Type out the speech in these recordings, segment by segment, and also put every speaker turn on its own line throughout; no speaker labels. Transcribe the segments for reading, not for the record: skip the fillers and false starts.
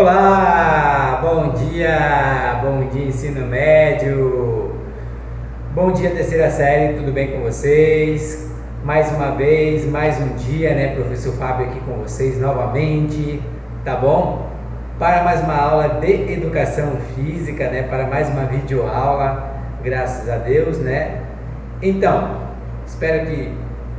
Olá, bom dia ensino médio, bom dia terceira série, tudo bem com vocês? Mais uma vez, mais um dia, né, professor Fábio aqui com vocês novamente, tá bom? Para mais uma aula de educação física, né, para mais uma videoaula, graças a Deus, né? Então, espero que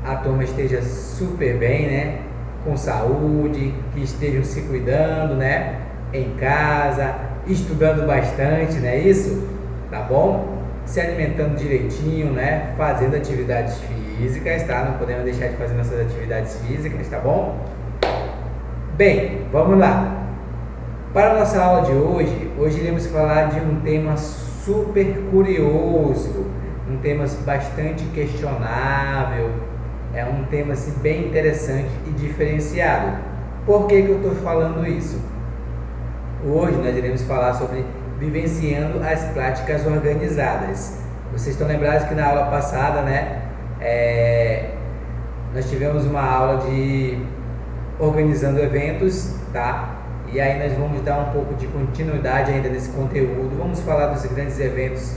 a turma esteja super bem, né? Com saúde, que estejam se cuidando, né? Em casa, estudando bastante, né? Isso, tá bom? Se alimentando direitinho, né? Fazendo atividades físicas, tá? Não podemos deixar de fazer nossas atividades físicas, tá bom? Bem, vamos lá. Para a nossa aula de hoje iremos falar de um tema super curioso, um tema bastante questionável, é um tema assim, bem interessante e diferenciado. Por que eu estou falando isso? Hoje nós iremos falar sobre vivenciando as práticas organizadas. Vocês estão lembrados que na aula passada, né, nós tivemos uma aula de organizando eventos, tá? E aí nós vamos dar um pouco de continuidade ainda nesse conteúdo. Vamos falar dos grandes eventos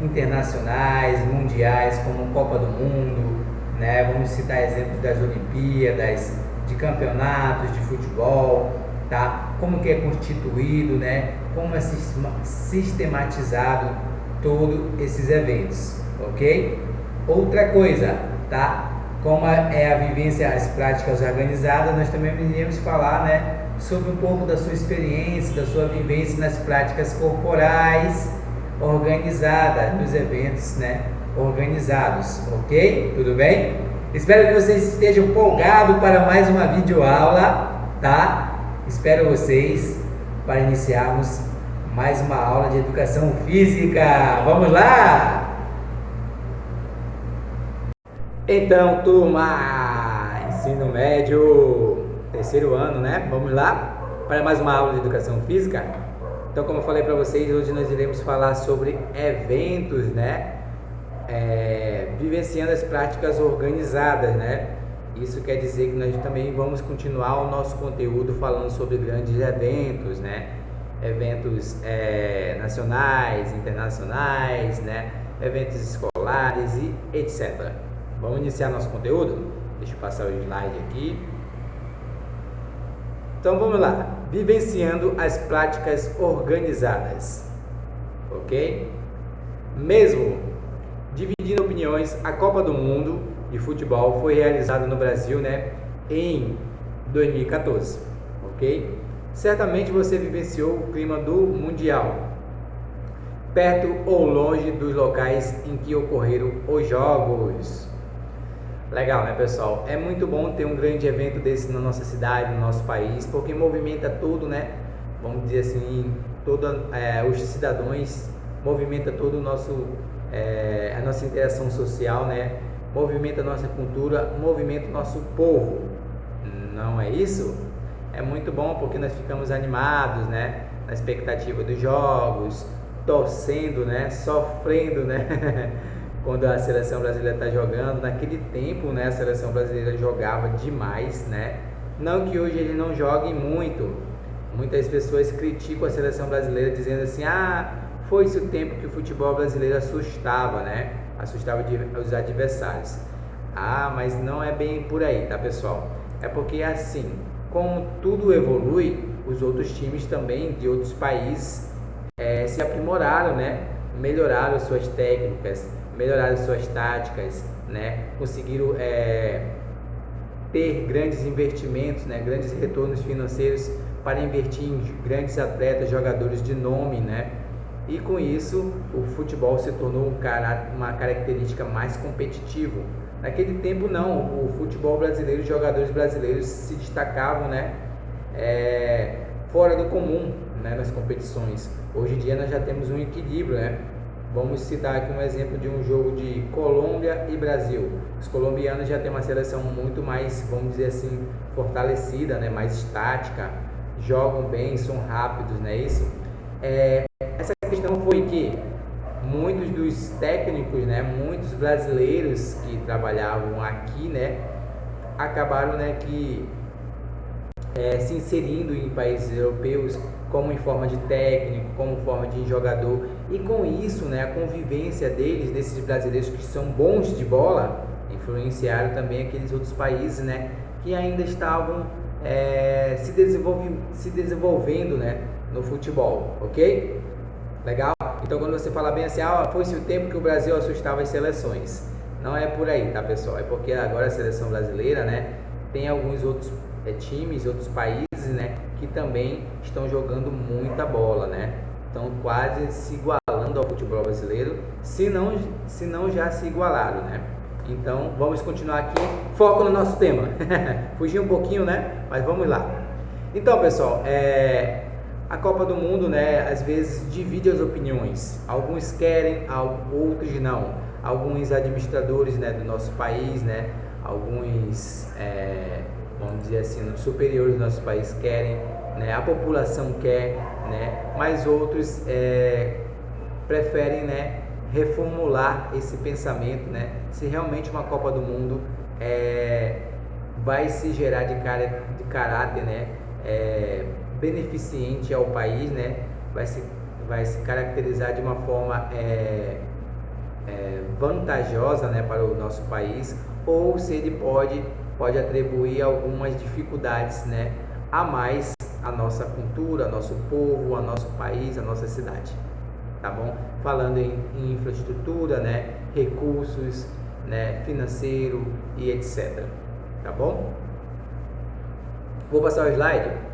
internacionais, mundiais, como Copa do Mundo, né? Vamos citar exemplos das Olimpíadas, de campeonatos de futebol, tá? Como que é constituído, né? Como é sistematizado todos esses eventos, ok? Outra coisa, tá? Como é a vivência, as práticas organizadas, nós também iremos falar, né, sobre um pouco da sua experiência, da sua vivência nas práticas corporais organizadas, nos eventos, né, organizados, ok? Tudo bem? Espero que vocês estejam empolgados para mais uma videoaula, tá? Espero vocês para iniciarmos mais uma aula de educação física. Vamos lá! Então, turma, ensino médio, terceiro ano, né? Vamos lá para mais uma aula de educação física. Então, como eu falei para vocês, hoje nós iremos falar sobre eventos, né? Vivenciando as práticas organizadas, né? Isso quer dizer que nós também vamos continuar o nosso conteúdo falando sobre grandes eventos, né? Eventos nacionais, internacionais, né? Eventos escolares e etc. Vamos iniciar nosso conteúdo? Deixa eu passar o slide aqui. Então vamos lá. Vivenciando as práticas organizadas. Ok? Mesmo dividindo opiniões, a Copa do Mundo de futebol foi realizada no Brasil, né, em 2014. Ok? Certamente você vivenciou o clima do Mundial, perto ou longe dos locais em que ocorreram os jogos. Legal, né, pessoal? É muito bom ter um grande evento desse na nossa cidade, no nosso país, porque movimenta tudo, né? Vamos dizer assim, os cidadãos, movimenta todo o nosso, a nossa interação social, né? Movimenta a nossa cultura, movimenta o nosso povo. Não é isso? É muito bom porque nós ficamos animados, né? Na expectativa dos jogos, torcendo, né? Sofrendo, né? Quando a seleção brasileira está jogando, naquele tempo, né, a seleção brasileira jogava demais, né? Não que hoje eles não joguem muito. Muitas pessoas criticam a seleção brasileira dizendo assim: foi-se o tempo que o futebol brasileiro assustava, né? Assustava os adversários. Mas não é bem por aí, tá, pessoal? É porque assim, como tudo evolui, os outros times também de outros países se aprimoraram, né? Melhoraram suas técnicas, melhoraram suas táticas, né? Conseguiram ter grandes investimentos, né? Grandes retornos financeiros para investir em grandes atletas, jogadores de nome, né? E com isso o futebol se tornou uma característica mais competitiva. Naquele tempo não, o futebol brasileiro, os jogadores brasileiros se destacavam, né? Fora do comum, né? Nas competições. Hoje em dia nós já temos um equilíbrio, né? Vamos citar aqui um exemplo de um jogo de Colômbia e Brasil. Os colombianos já têm uma seleção muito mais, vamos dizer assim, fortalecida, né? Mais estática, jogam bem, são rápidos, não é isso? Essa questão foi que muitos dos técnicos, né? Muitos brasileiros que trabalhavam aqui, né? Acabaram, né? Que se inserindo em países europeus, como em forma de técnico, como forma de jogador, e com isso, né, a convivência deles, desses brasileiros que são bons de bola, influenciaram também aqueles outros países, né, que ainda estavam se desenvolvendo, né, no futebol, ok? Legal? Então quando você fala bem assim, foi-se o tempo que o Brasil assustava as seleções. Não é por aí, tá, pessoal? É porque agora a seleção brasileira, né, tem alguns outros times, outros países, né, que também estão jogando muita bola, né? Estão quase se igualando ao futebol brasileiro, se não já se igualaram, né? Então vamos continuar aqui, foco no nosso tema. Fugir um pouquinho, né? Mas vamos lá. Então, pessoal, a Copa do Mundo, né, às vezes divide as opiniões. Alguns querem, outros não. Alguns administradores, né, do nosso país, né, alguns, vamos dizer assim, superiores do nosso país querem, né, a população quer, né, mas outros preferem, né, reformular esse pensamento, né, se realmente uma Copa do Mundo vai se gerar de caráter, né, beneficente ao país, né, vai se caracterizar de uma forma vantajosa, né, para o nosso país, ou se ele pode atribuir algumas dificuldades, né, a mais à nossa cultura, ao nosso povo, ao nosso país, à nossa cidade, tá bom? Falando em infraestrutura, né, recursos, né, financeiro e etc, tá bom? Vou passar o slide.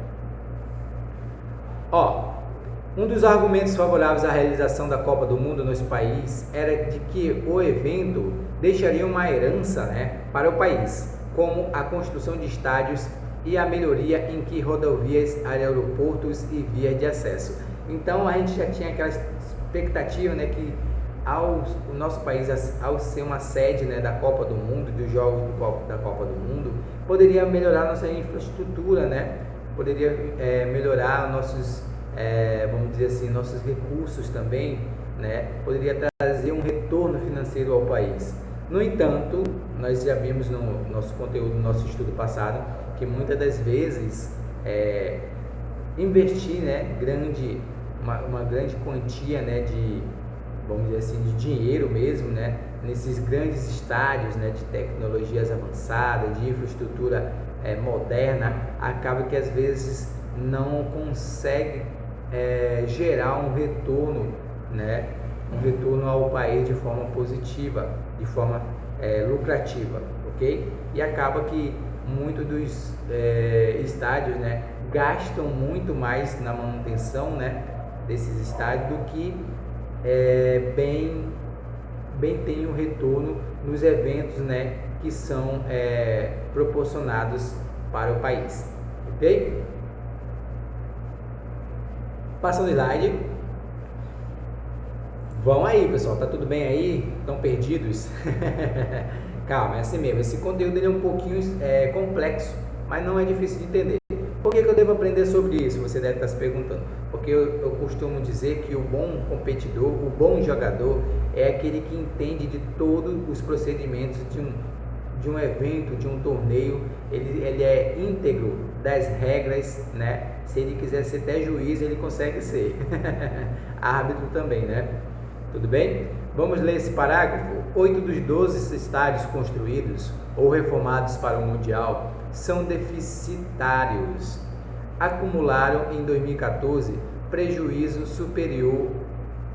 Um dos argumentos favoráveis à realização da Copa do Mundo nos países era de que o evento deixaria uma herança, né, para o país, como a construção de estádios e a melhoria em que rodovias, aeroportos e vias de acesso. Então a gente já tinha aquela expectativa, né, que o nosso país, ao ser uma sede, né, da Copa do Mundo, dos jogos da Copa do Mundo, poderia melhorar nossa infraestrutura, né, poderia melhorar nossos, vamos dizer assim, nossos recursos também, né, poderia trazer um retorno financeiro ao país. No entanto, nós já vimos no nosso conteúdo, no nosso estudo passado, que muitas das vezes investir, né, uma grande quantia, né, de, vamos dizer assim, de dinheiro mesmo, né, nesses grandes estádios, né, de tecnologias avançadas, de infraestrutura moderna, acaba que às vezes não consegue gerar um retorno, né, ao país de forma positiva, de forma lucrativa, ok? E acaba que muitos dos estádios, né, gastam muito mais na manutenção, né, desses estádios do que bem tem um retorno nos eventos, né, que são proporcionados para o país, ok? Passando o slide. Vão aí, pessoal, tá tudo bem aí? Estão perdidos? Calma, é assim mesmo. Esse conteúdo ele é um pouquinho complexo, mas não é difícil de entender. Por que eu devo aprender sobre isso? Você deve estar se perguntando. Porque eu costumo dizer que o bom competidor, o bom jogador, é aquele que entende de todos os procedimentos de um evento, de um torneio. Ele é íntegro das regras, né? Se ele quiser ser até juiz, ele consegue ser. Árbitro também, né? Tudo bem? Vamos ler esse parágrafo. 8 dos 12 estádios construídos ou reformados para o Mundial são deficitários. Acumularam em 2014 prejuízo superior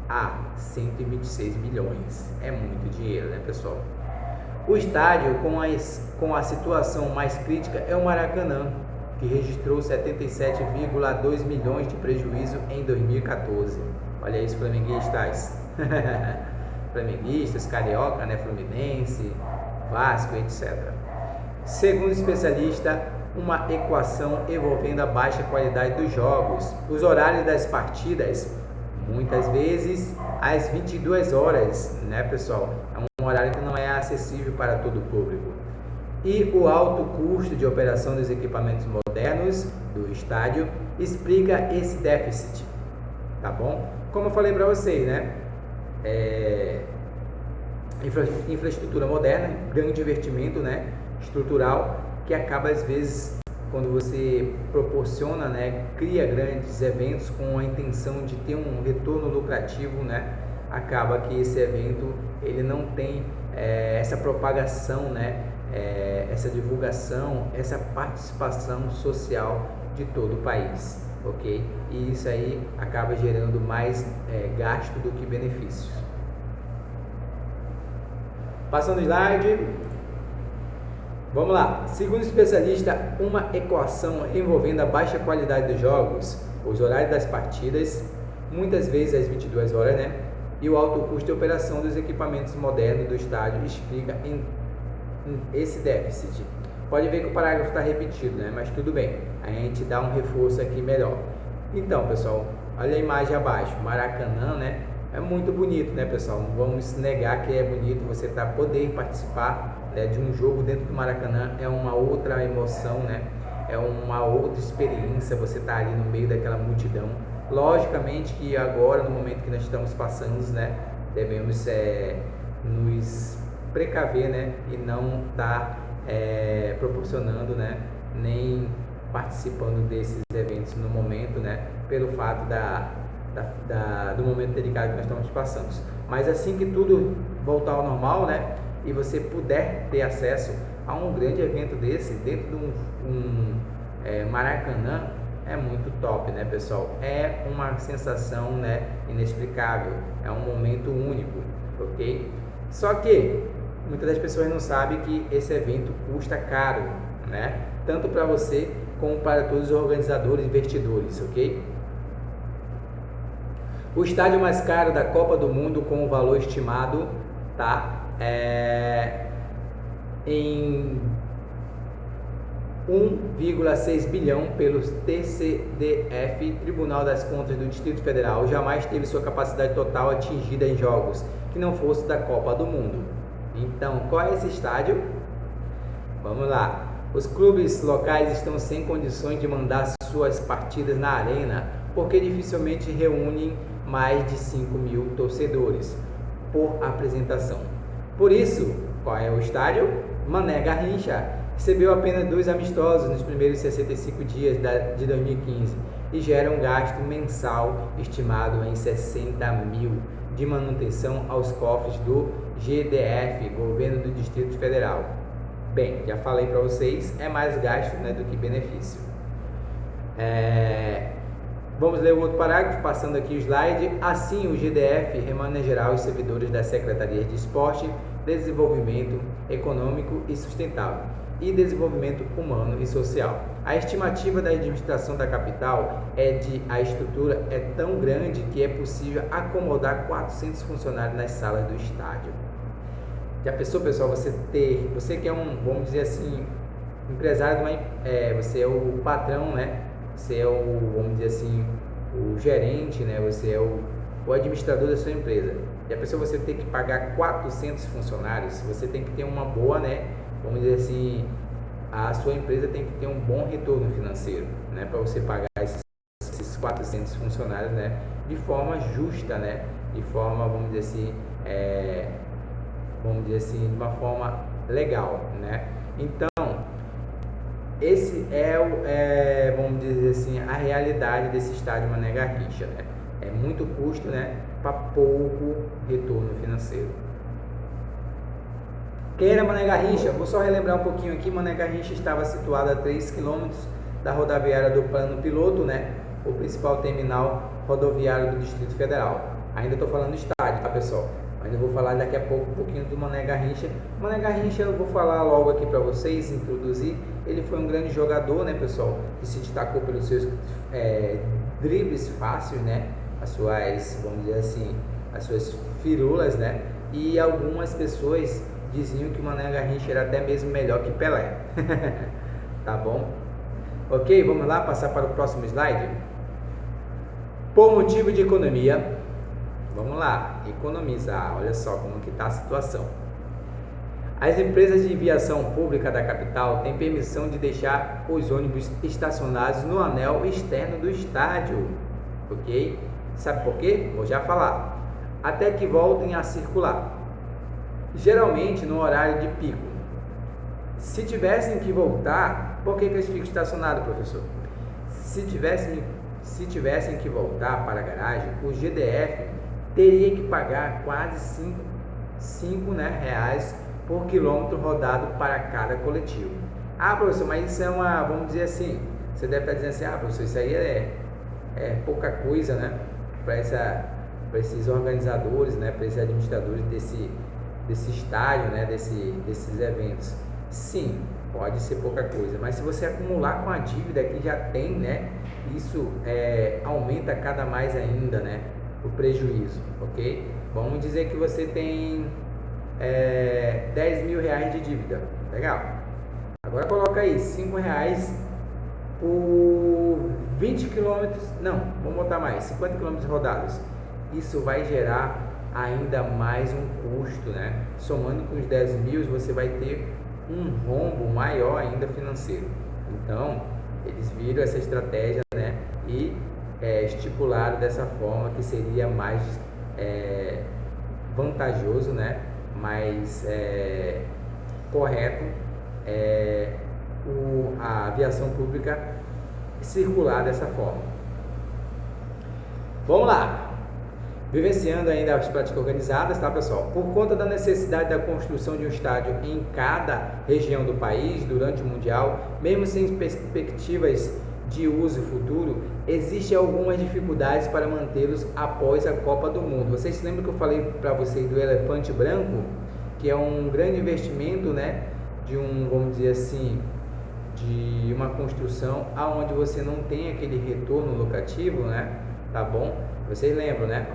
a 126 milhões. É muito dinheiro, né, pessoal? O estádio com a situação mais crítica é o Maracanã, que registrou 77,2 milhões de prejuízo em 2014. Olha isso, flamenguistas. Flamenguistas, carioca, né, Fluminense, Vasco, etc. Segundo especialista, uma equação envolvendo a baixa qualidade dos jogos, os horários das partidas, muitas vezes às 22 horas, né, pessoal? É um horário que não é acessível para todo o público. E o alto custo de operação dos equipamentos modernos do estádio explica esse déficit, tá bom? Como eu falei para vocês, né? Infraestrutura moderna, grande investimento, né, estrutural, que acaba às vezes quando você proporciona, né, cria grandes eventos com a intenção de ter um retorno lucrativo, né, acaba que esse evento ele não tem essa propagação, né, essa divulgação, essa participação social de todo o país, ok? E isso aí acaba gerando mais gasto do que benefícios. Passando o slide. Vamos lá. Segundo o especialista, uma equação envolvendo a baixa qualidade dos jogos, os horários das partidas, muitas vezes às 22 horas, né? E o alto custo de operação dos equipamentos modernos do estádio explica esse déficit. Pode ver que o parágrafo está repetido, né? Mas tudo bem, a gente dá um reforço aqui melhor. Então, pessoal, olha a imagem abaixo, Maracanã, né? É muito bonito, né, pessoal? Não vamos negar que é bonito você poder participar, né, de um jogo dentro do Maracanã. É uma outra emoção, né? É uma outra experiência você estar ali no meio daquela multidão. Logicamente que agora, no momento que nós estamos passando, né, devemos nos precaver, né, e não estar proporcionando, né, nem participando desses eventos no momento, né, pelo fato do momento delicado que nós estamos passando. Mas assim que tudo voltar ao normal, né, e você puder ter acesso a um grande evento desse dentro de Maracanã, é muito top, né, pessoal? É uma sensação, né, inexplicável, é um momento único, ok? Só que muitas das pessoas não sabem que esse evento custa caro, né? Tanto para você como para todos os organizadores e investidores, ok? O estádio mais caro da Copa do Mundo, com o valor estimado, tá? Em 1,6 bilhão pelos TCDF, Tribunal das Contas do Distrito Federal, jamais teve sua capacidade total atingida em jogos que não fosse da Copa do Mundo. Então, qual é esse estádio? Vamos lá. Os clubes locais estão sem condições de mandar suas partidas na arena, porque dificilmente reúnem mais de 5.000 torcedores por apresentação. Por isso, qual é o estádio? Mané Garrincha. Recebeu apenas 2 amistosos nos primeiros 65 dias de 2015 e gera um gasto mensal estimado em 60 mil de manutenção aos cofres do GDF, Governo do Distrito Federal. Bem, já falei para vocês, é mais gasto, né, do que benefício. Vamos ler o outro parágrafo, passando aqui o slide. Assim, o GDF remanejará os servidores das Secretarias de Esporte, Desenvolvimento Econômico e Sustentável e Desenvolvimento Humano e Social. A estimativa da administração da capital a estrutura é tão grande que é possível acomodar 400 funcionários nas salas do estádio. Já pensou, pessoal, você que é vamos dizer assim, empresário, você é o patrão, né? Você é vamos dizer assim, o gerente, né? Você é o administrador da sua empresa. Já pensou você ter que pagar 400 funcionários? Você tem que ter uma boa, né? Vamos dizer assim, a sua empresa tem que ter um bom retorno financeiro, né? Para você pagar esses 400 funcionários, né? De forma justa, né? De forma, vamos dizer assim, de uma forma legal, né? Então, esse vamos dizer assim, a realidade desse estádio Mané Garrincha, né? É muito custo, né? Para pouco retorno financeiro. Quem era Mané Garrincha? Vou só relembrar um pouquinho aqui. Mané Garrincha estava situado a 3 km da rodoviária do Plano Piloto, né? O principal terminal rodoviário do Distrito Federal. Ainda estou falando do estádio, tá, pessoal? Mas eu vou falar daqui a pouco um pouquinho do Mané Garrincha. Mané Garrincha eu vou falar logo aqui para vocês, introduzir. Ele foi um grande jogador, né, pessoal? Que se destacou pelos seus dribles fáceis, né? As suas, vamos dizer assim, as suas firulas, né? E algumas pessoas diziam que o Mané Garrincha era até mesmo melhor que Pelé. Tá bom? Ok, vamos lá, passar para o próximo slide. Por motivo de economia, vamos lá, economizar, olha só como que está a situação. As empresas de viação pública da capital têm permissão de deixar os ônibus estacionados no anel externo do estádio, ok? Sabe por quê? Vou já falar. Até que voltem a circular. Geralmente no horário de pico. Se tivessem que voltar, por que eles ficam estacionados, professor? Se tivessem que voltar para a garagem, o GDF teria que pagar quase 5 reais por quilômetro rodado para cada coletivo. Ah, professor, mas isso é vamos dizer assim, você deve estar dizendo assim, professor, isso aí é pouca coisa, né, para esses organizadores, né, para esses administradores desse estádio, né, desses eventos. Sim, pode ser pouca coisa, mas se você acumular com a dívida que já tem, né, isso aumenta cada mais ainda, né, o prejuízo, ok? Vamos dizer que você tem 10 mil reais de dívida, legal. Agora coloca aí 5 reais por 20 quilômetros, não, vamos botar mais, 50 quilômetros rodados. Isso vai gerar ainda mais um custo, né? Somando com os 10 mil, você vai ter um rombo maior ainda financeiro. Então, eles viram essa estratégia, né? E estipularam dessa forma que seria mais vantajoso, né? Mais correto a aviação pública circular dessa forma. Vamos lá. Vivenciando ainda as práticas organizadas, tá, pessoal? Por conta da necessidade da construção de um estádio em cada região do país durante o Mundial, mesmo sem perspectivas de uso futuro, existem algumas dificuldades para mantê-los após a Copa do Mundo. Vocês se lembram que eu falei para vocês do elefante branco, que é um grande investimento, né, vamos dizer assim, de uma construção aonde você não tem aquele retorno lucrativo, né? Tá bom? Vocês lembram, né?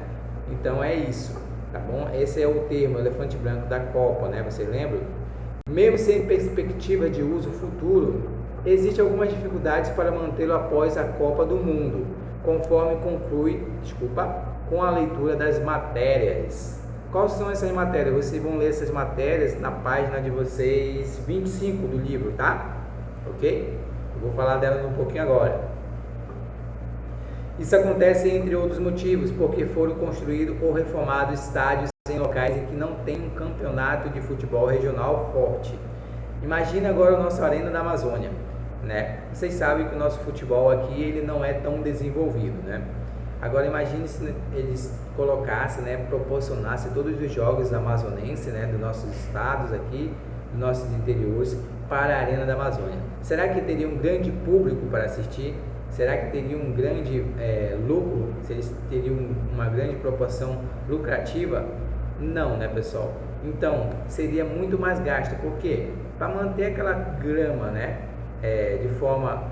Então é isso, tá bom? Esse é o termo elefante branco da Copa, né? Vocês lembram? Mesmo sem perspectiva de uso futuro, existem algumas dificuldades para mantê-lo após a Copa do Mundo, conforme conclui, com a leitura das matérias. Quais são essas matérias? Vocês vão ler essas matérias na página de vocês 25 do livro, tá? Ok? Eu vou falar delas um pouquinho agora. Isso acontece entre outros motivos, porque foram construídos ou reformados estádios em locais em que não tem um campeonato de futebol regional forte. Imagina agora a nossa Arena da Amazônia, né? Vocês sabem que o nosso futebol aqui ele não é tão desenvolvido, né? Agora imagine se eles colocassem, né, proporcionassem todos os jogos amazonenses, né, dos nossos estados aqui, dos nossos interiores, para a Arena da Amazônia. Será que teria um grande público para assistir? Será que teria um grande lucro? Se eles teriam uma grande proporção lucrativa? Não, né, pessoal? Então, seria muito mais gasto. Por quê? Para manter aquela grama, né, de forma,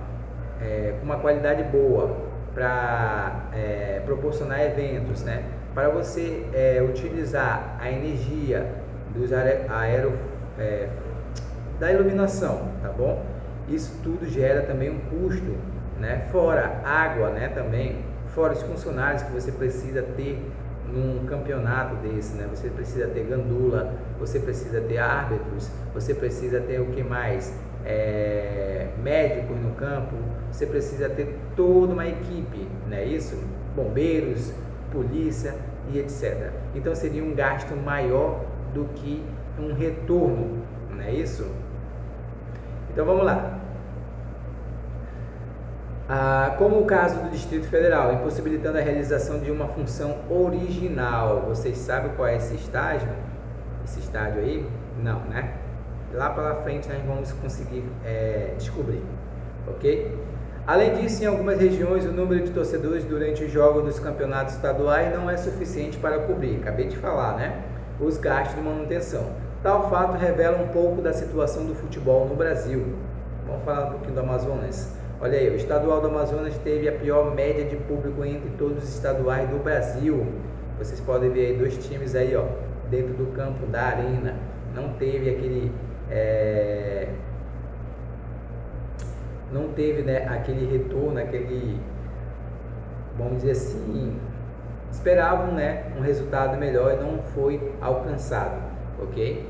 com uma qualidade boa, para proporcionar eventos, né, para você utilizar a energia da iluminação, tá bom? Isso tudo gera também um custo, né? Fora água, né? Também, fora os funcionários que você precisa ter num campeonato desse, né? Você precisa ter gandula, você precisa ter árbitros, você precisa ter o que mais? Médicos no campo, você precisa ter toda uma equipe, né? Isso, bombeiros, polícia e etc. Então seria um gasto maior do que um retorno, não é isso? Então vamos lá. Como o caso do Distrito Federal, impossibilitando a realização de uma função original. Vocês sabem qual é esse estádio? Esse estádio aí? Não, né? Lá para frente nós vamos conseguir descobrir, ok? Além disso, em algumas regiões, o número de torcedores durante os jogos dos campeonatos estaduais não é suficiente para cobrir, acabei de falar, né? Os gastos de manutenção. Tal fato revela um pouco da situação do futebol no Brasil. Vamos falar um pouquinho do Amazonas. Olha aí, o estadual do Amazonas teve a pior média de público entre todos os estaduais do Brasil. Vocês podem ver aí 2 times aí, ó, dentro do campo da arena. Não teve aquele né, aquele retorno, vamos dizer assim, esperavam, né, um resultado melhor e não foi alcançado, ok?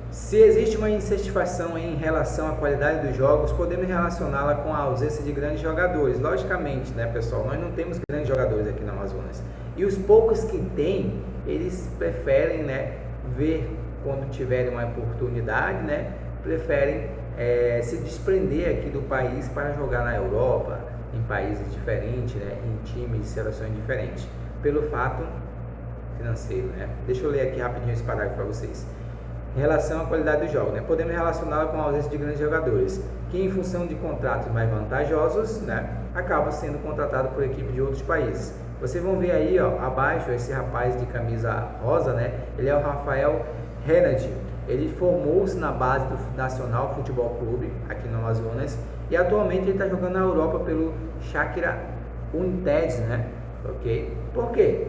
Se existe uma insatisfação em relação à qualidade dos jogos, podemos relacioná-la com a ausência de grandes jogadores. Logicamente, né, pessoal, nós não temos grandes jogadores aqui no Amazonas. E os poucos que tem, eles preferem, né, ver quando tiverem uma oportunidade, né, preferem se desprender aqui do país para jogar na Europa, em países diferentes, né, em times e seleções diferentes, pelo fato financeiro, né? Deixa eu ler aqui rapidinho esse parágrafo para vocês. Em relação à qualidade do jogo, né? Podemos relacioná-la com a ausência de grandes jogadores, que em função de contratos mais vantajosos, né, acabam sendo contratados por equipes de outros países. Vocês vão ver aí, ó, abaixo, esse rapaz de camisa rosa, né? Ele é o Rafael Renard. Ele formou-se na base do Nacional Futebol Clube, aqui no Amazonas, e atualmente ele está jogando na Europa pelo Shakhtar Donetsk, né? Ok? Por quê?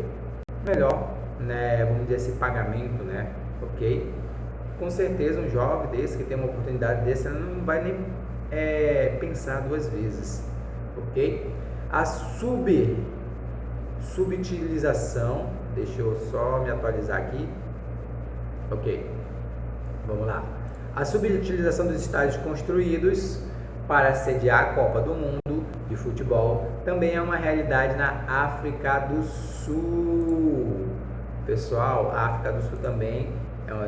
Melhor, né, vamos dizer assim, pagamento, né? Ok? Com certeza um jovem desse que tem uma oportunidade desse não vai nem pensar duas vezes, ok? A subutilização, deixa eu só me atualizar aqui, ok? Vamos lá. A subutilização dos estádios construídos para sediar a Copa do Mundo de futebol também é uma realidade na África do Sul. Pessoal, a África do Sul também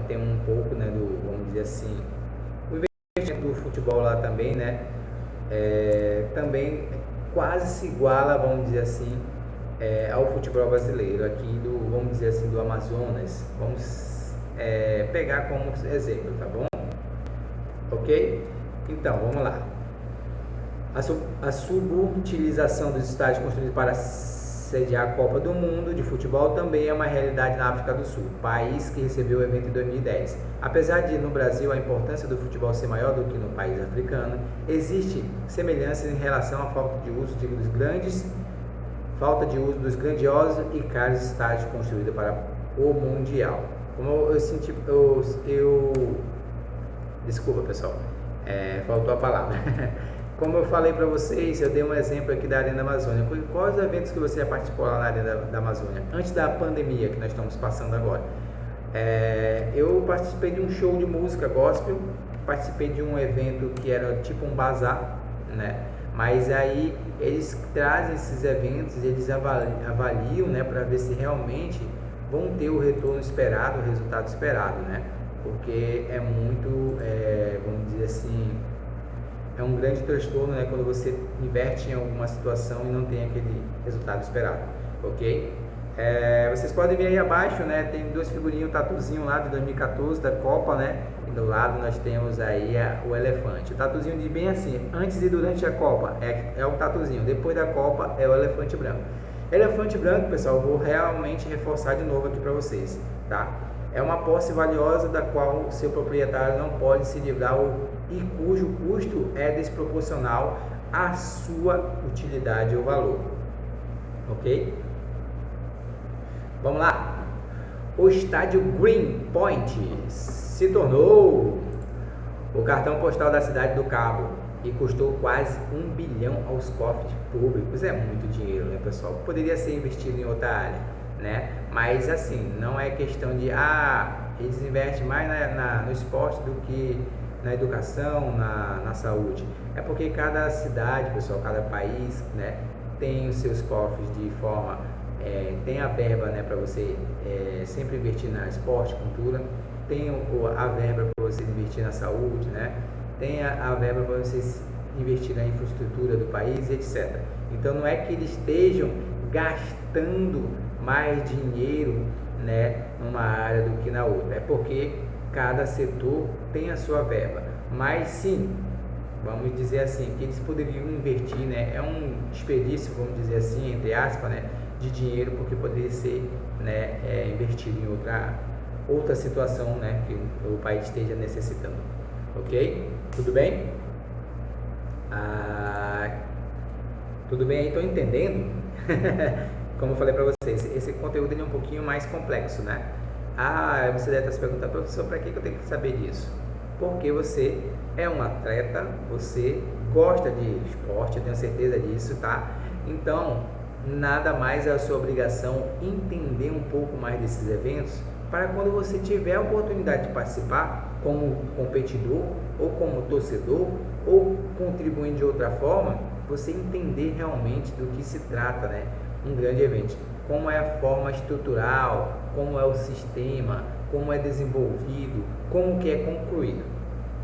tem um pouco, né, vamos dizer assim, o investimento do futebol lá também, né, também quase se iguala, vamos dizer assim, ao futebol brasileiro aqui vamos dizer assim, do Amazonas. Vamos pegar como exemplo, tá bom? Ok? Então, vamos lá. A subutilização dos estádios construídos para sediar a Copa do Mundo de futebol também é uma realidade na África do Sul, país que recebeu o evento em 2010. Apesar de no Brasil a importância do futebol ser maior do que no país africano, existe semelhanças em relação à falta de uso dos grandiosos e caros estádios construídos para o Mundial. Como desculpa, pessoal, faltou a palavra. Como eu falei para vocês, eu dei um exemplo aqui da Arena Amazônia. Quais eventos que você já participou lá na Arena da Amazônia? Antes da pandemia que nós estamos passando agora. Eu participei de um show de música gospel, participei de um evento que era tipo um bazar, né? Mas aí eles trazem esses eventos, eles avaliam, né, para ver se realmente vão ter o retorno esperado, o resultado esperado, né? Porque é muito, vamos dizer assim, é um grande transtorno, né, quando você inverte em alguma situação e não tem aquele resultado esperado, ok? Vocês podem ver aí abaixo, né, tem duas figurinhas, um tatuzinho lá de 2014 da Copa, né, e do lado nós temos aí o elefante. O tatuzinho de bem assim, antes e durante a Copa é o tatuzinho, depois da Copa é o elefante branco. Elefante branco, pessoal, eu vou realmente reforçar de novo aqui para vocês, tá? É uma posse valiosa da qual o seu proprietário não pode se livrar e cujo custo é desproporcional à sua utilidade ou valor. Ok? Vamos lá. O estádio Green Point se tornou o cartão postal da cidade do Cabo e custou quase 1 bilhão aos cofres públicos. É muito dinheiro, né, pessoal? Poderia ser investido em outra área, né? Mas assim, não é questão de eles investem mais no esporte do que na educação, na saúde. É porque cada cidade, pessoal, cada país, né, tem os seus cofres de forma, tem a verba, né, para você sempre investir na esporte, cultura, tem a verba para você investir na saúde, né, tem a verba para você investir na infraestrutura do país, etc. Então não é que eles estejam gastando mais dinheiro, né, numa área do que na outra, é porque cada setor tem a sua verba, mas sim, vamos dizer assim, que eles poderiam investir, né, é um desperdício, vamos dizer assim, entre aspas, né, de dinheiro, porque poderia ser, né, investido em outra situação, né, que o país esteja necessitando, ok? Tudo bem? Tudo bem aí, estão entendendo? Como eu falei para vocês, esse conteúdo ele é um pouquinho mais complexo, né? Você deve estar se perguntando, professor, para que eu tenho que saber disso? Porque você é um atleta, você gosta de esporte, eu tenho certeza disso, tá? Então, nada mais é a sua obrigação entender um pouco mais desses eventos, para quando você tiver a oportunidade de participar como competidor, ou como torcedor, ou contribuindo de outra forma, você entender realmente do que se trata, né? Um grande evento, como é a forma estrutural, como é o sistema, como é desenvolvido, como que é concluído,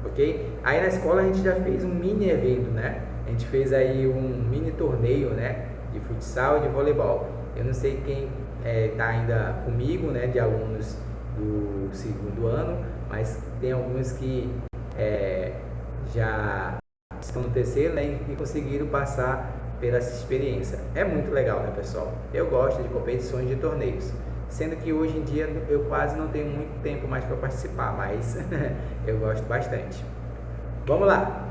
ok? Aí na escola a gente já fez um mini evento, né? A gente fez aí um mini torneio, né? De futsal e de voleibol. Eu não sei quem está ainda comigo, né? De alunos do segundo ano, mas tem alguns que já estão no terceiro, né? E conseguiram passar pela essa experiência. É muito legal, né, pessoal? Eu gosto de competições de torneios. Sendo que hoje em dia eu quase não tenho muito tempo mais para participar, mas eu gosto bastante. Vamos lá!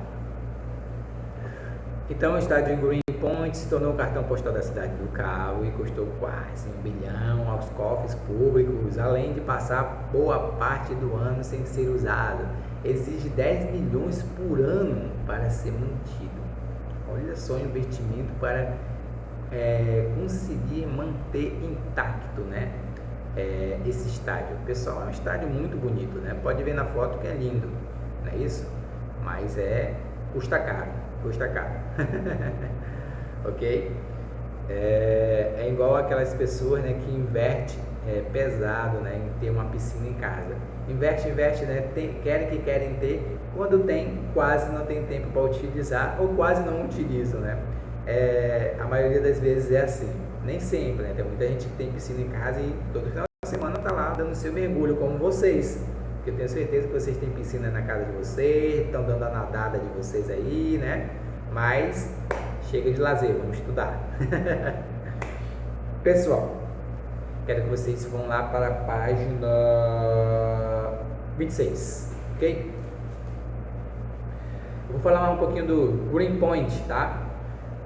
Então, o estádio Greenpoint se tornou o cartão postal da cidade do Cabo e custou quase 1 bilhão aos cofres públicos, além de passar boa parte do ano sem ser usado. Exige 10 milhões por ano para ser mantido. Olha só o investimento para conseguir manter intacto, né? Esse estádio. Pessoal, é um estádio muito bonito, né? Pode ver na foto que é lindo, não é isso? Mas custa caro. Ok? É igual aquelas pessoas, né, que inverte pesado, né, em ter uma piscina em casa. Investe, né? Querem ter, quando tem, quase não tem tempo para utilizar ou quase não utilizam, né? A maioria das vezes é assim. Nem sempre, né? Tem muita gente que tem piscina em casa e todo final de semana tá lá dando seu mergulho, como vocês. Eu tenho certeza que vocês têm piscina na casa de vocês, estão dando a nadada de vocês aí, né? Mas chega de lazer, vamos estudar. Pessoal, quero que vocês vão lá para a página 26, ok? Eu vou falar um pouquinho do Greenpoint, tá?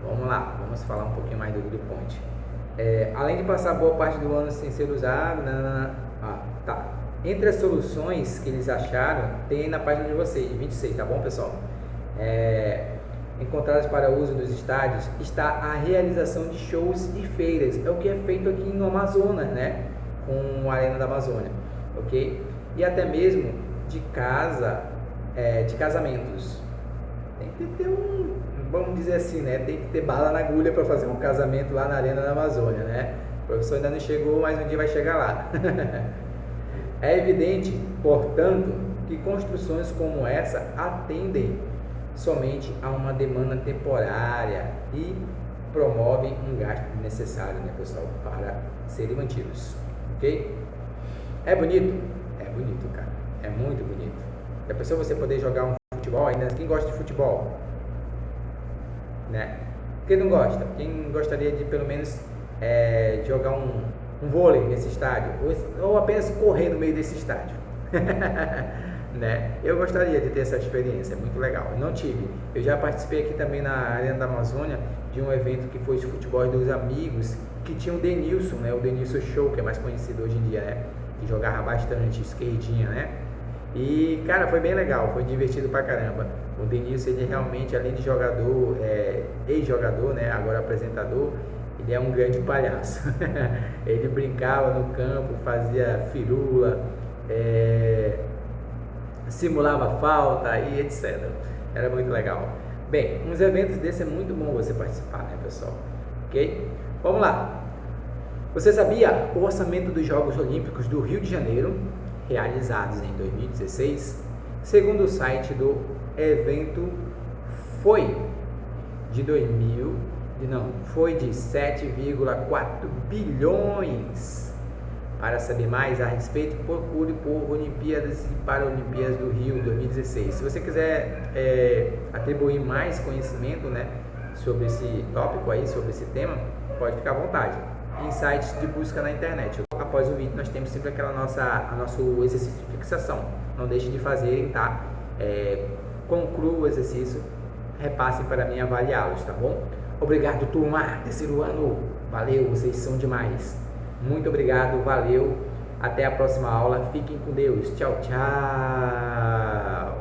Vamos lá, vamos falar um pouquinho mais do Greenpoint. Além de passar boa parte do ano sem ser usado, tá. Entre as soluções que eles acharam, tem na página de vocês, 26, tá bom, pessoal? Encontradas para uso dos estádios, está a realização de shows e feiras. É o que é feito aqui no Amazonas, né? Com a Arena da Amazônia, ok? E até mesmo de casamentos. Tem que ter vamos dizer assim, né? Tem que ter bala na agulha para fazer um casamento lá na Arena da Amazônia, né? O professor ainda não chegou, mas um dia vai chegar lá. É evidente, portanto, que construções como essa atendem somente a uma demanda temporária e promovem um gasto necessário, né, pessoal, para serem mantidos, ok? É bonito? É bonito, cara, é muito bonito. Já pensou você poder jogar um futebol ainda? Quem gosta de futebol? Né? Quem não gosta? Quem gostaria de pelo menos jogar um vôlei nesse estádio? Ou apenas correr no meio desse estádio? Né? Eu gostaria de ter essa experiência, é muito legal. Eu não tive. Eu já participei aqui também na Arena da Amazônia de um evento que foi de futebol dos amigos, que tinha o Denilson, né? O Denilson Show, que é mais conhecido hoje em dia, né? Que jogava bastante, esquerdinha, né? E, cara, foi bem legal, foi divertido pra caramba. O Denilson, ele realmente, além de jogador, ex-jogador, né? Agora apresentador, ele é um grande palhaço. Ele brincava no campo, fazia firula, simulava falta e etc. Era muito legal. Bem, uns eventos desses é muito bom você participar, né, pessoal? Ok? Vamos lá. Você sabia o orçamento dos Jogos Olímpicos do Rio de Janeiro, realizados em 2016, segundo o site do evento, foi de 7,4 bilhões. Para saber mais a respeito, procure por Olimpíadas e Paralimpíadas do Rio 2016. Se você quiser atribuir mais conhecimento, né, sobre esse tópico aí, sobre esse tema, pode ficar à vontade. Em sites de busca na internet. Após o vídeo, nós temos sempre nosso exercício de fixação. Não deixe de fazer, tá? Conclua o exercício, repassem para mim avaliá-los, tá bom? Obrigado, turma, terceiro ano. Valeu, vocês são demais. Muito obrigado, valeu. Até a próxima aula. Fiquem com Deus. Tchau, tchau.